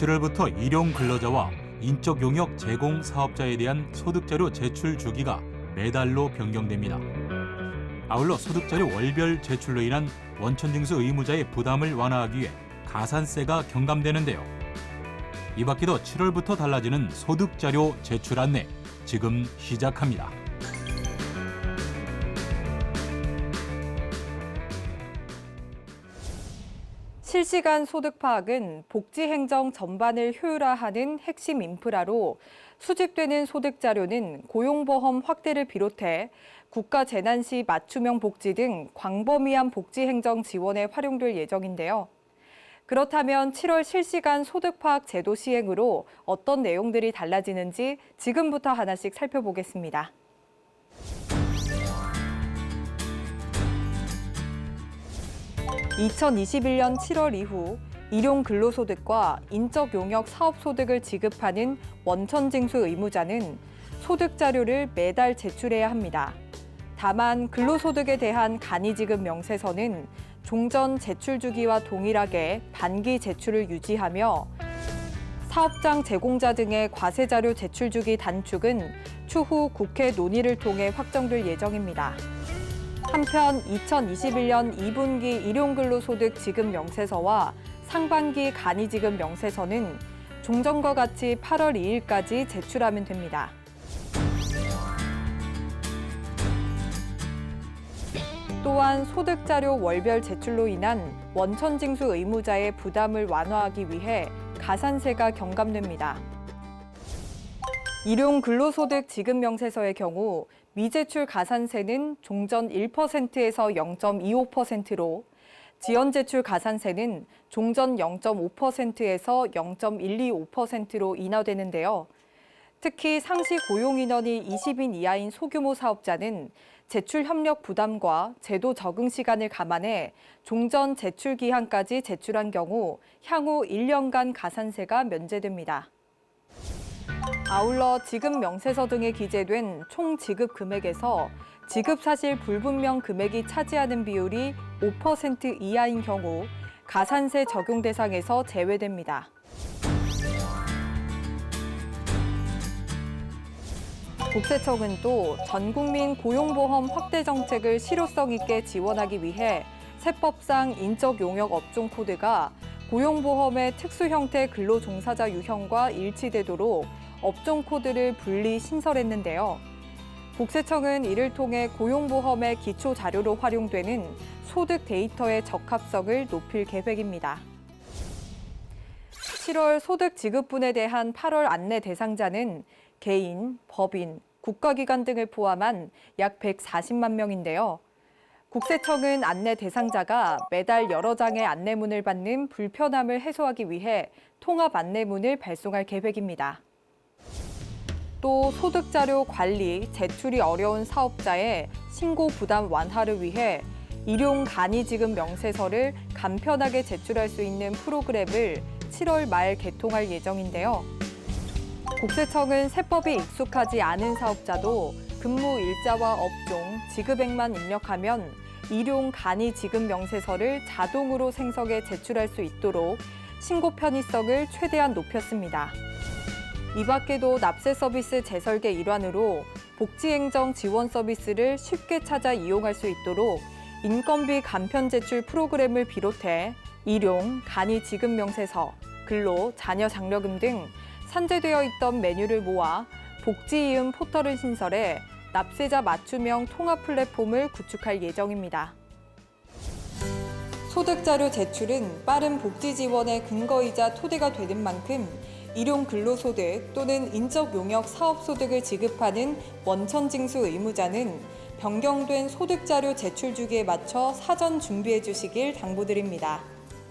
7월부터 일용 근로자와 인적 용역 제공 사업자에 대한 소득자료 제출 주기가 매달로 변경됩니다. 아울러 소득자료 월별 제출로 인한 원천징수 의무자의 부담을 완화하기 위해 가산세가 경감되는데요. 이 밖에도 7월부터 달라지는 소득자료 제출 안내 지금 시작합니다. 실시간 소득 파악은 복지 행정 전반을 효율화하는 핵심 인프라로 수집되는 소득 자료는 고용보험 확대를 비롯해 국가 재난 시 맞춤형 복지 등 광범위한 복지 행정 지원에 활용될 예정인데요. 그렇다면 7월 실시간 소득 파악 제도 시행으로 어떤 내용들이 달라지는지 지금부터 하나씩 살펴보겠습니다. 2021년 7월 이후 일용 근로소득과 인적 용역 사업소득을 지급하는 원천징수 의무자는 소득 자료를 매달 제출해야 합니다. 다만 근로소득에 대한 간이지급 명세서는 종전 제출 주기와 동일하게 반기 제출을 유지하며 사업장 제공자 등의 과세 자료 제출 주기 단축은 추후 국회 논의를 통해 확정될 예정입니다. 한편 2021년 2분기 일용근로소득 지급 명세서와 상반기 간이지급 명세서는 종전과 같이 8월 2일까지 제출하면 됩니다. 또한 소득자료 월별 제출로 인한 원천징수 의무자의 부담을 완화하기 위해 가산세가 경감됩니다. 일용근로소득 지급 명세서의 경우 미제출 가산세는 종전 1%에서 0.25%로 지연제출 가산세는 종전 0.5%에서 0.125%로 인하되는데요. 특히 상시 고용 인원이 20인 이하인 소규모 사업자는 제출 협력 부담과 제도 적응 시간을 감안해 종전 제출 기한까지 제출한 경우 향후 1년간 가산세가 면제됩니다. 아울러 지급 명세서 등에 기재된 총 지급 금액에서 지급 사실 불분명 금액이 차지하는 비율이 5% 이하인 경우 가산세 적용 대상에서 제외됩니다. 국세청은 또 전국민 고용보험 확대 정책을 실효성 있게 지원하기 위해 세법상 인적 용역 업종 코드가 고용보험의 특수 형태 근로종사자 유형과 일치되도록 업종 코드를 분리 신설했는데요. 국세청은 이를 통해 고용보험의 기초 자료로 활용되는 소득 데이터의 적합성을 높일 계획입니다. 7월 소득 지급분에 대한 8월 안내 대상자는 개인, 법인, 국가기관 등을 포함한 약 140만 명인데요. 국세청은 안내 대상자가 매달 여러 장의 안내문을 받는 불편함을 해소하기 위해 통합 안내문을 발송할 계획입니다. 또 소득자료 관리, 제출이 어려운 사업자의 신고 부담 완화를 위해 일용 간이지급 명세서를 간편하게 제출할 수 있는 프로그램을 7월 말 개통할 예정인데요. 국세청은 세법이 익숙하지 않은 사업자도 근무 일자와 업종, 지급액만 입력하면 일용 간이지급 명세서를 자동으로 생성해 제출할 수 있도록 신고 편의성을 최대한 높였습니다. 이 밖에도 납세 서비스 재설계 일환으로 복지행정 지원 서비스를 쉽게 찾아 이용할 수 있도록 인건비 간편 제출 프로그램을 비롯해 일용, 간이지급 명세서, 근로, 자녀 장려금 등 산재되어 있던 메뉴를 모아 복지이음 포털을 신설해 납세자 맞춤형 통합 플랫폼을 구축할 예정입니다. 소득자료 제출은 빠른 복지 지원의 근거이자 토대가 되는 만큼 일용 근로소득 또는 인적 용역 사업소득을 지급하는 원천징수 의무자는 변경된 소득자료 제출 주기에 맞춰 사전 준비해 주시길 당부드립니다.